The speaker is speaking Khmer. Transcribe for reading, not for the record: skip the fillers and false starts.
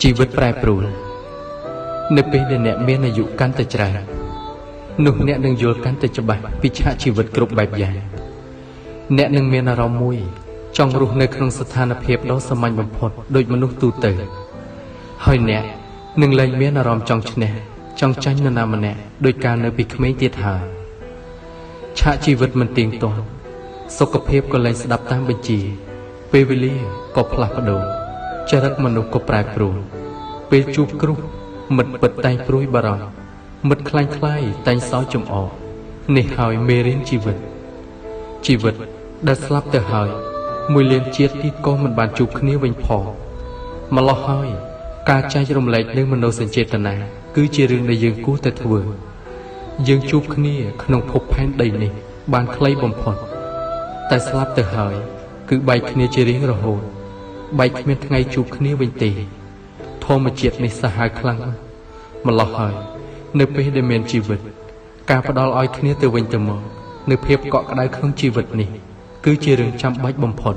ជីវិតប្រែប្រួលនៅពេលដែលអ្នកមានអាយុកាន់តែច្រើននោះអ្នកនឹងយល់កាន់តែច្បាស់ពីឆាកជីវិតគ្រប់បែបយ៉ាងអ្នកនឹងមានអារម្មណ៍មួយចង់រស់នៅក្នុងស្ថានភាពដ៏សាមញ្ញបំផុតដូចមនុស្សទូទៅហើយអ្នកនឹងលែងមានអារម្មណ៍ចង់ឈ្នះចង់ចាញ់នរណាម្នាក់ដោយកាលនៅពីក្មេងទៀតហើយឆាកជីវិតមិនទៀងទាត់សុខភាពក៏លែងស្ដាប់តាមបញ្ជាពេលវេលាក៏ផ្លាស់ប្ដូរចរិតមនុស្សក៏ប្រែប្រួលពេលជួបគ្រោះមិត្តពិតតែងព្រួយបារម្ភមិត្តខ្លាំងខ្លាយតែងសោយចំអកនេះហើយមេរៀនជីវិតដែលស្លាប់ទៅហើយមួយលានជាតិទៀតក៏មិនបានជួបគ្នាវិញផងម្ល៉េះហើយការចែករំលែកនៅមនោសញ្ចេតនាគឺជារឿងដែលយើងគួរតែធ្វើយើងជួបគ្នាក្នុងភពផែនដីនេះបានខ្លីបំផុតតែស្លាប់ទៅហើយគឺបែកគ្នាជារៀងរហូតបែកគ្មានថ្ងៃជួបគ្នាវិញទេធម្មជាតិនេះសាហាវខ្លាំងម្ល៉េះហើយនៅពេលដែលមានជីវិតការផ្ដល់ឲ្យគ្នាទៅវិញទៅមកនៅភាពកក់ក្ដៅក្នុងជីវិតនេះគឺជារឿងចាំបាច់បំផុត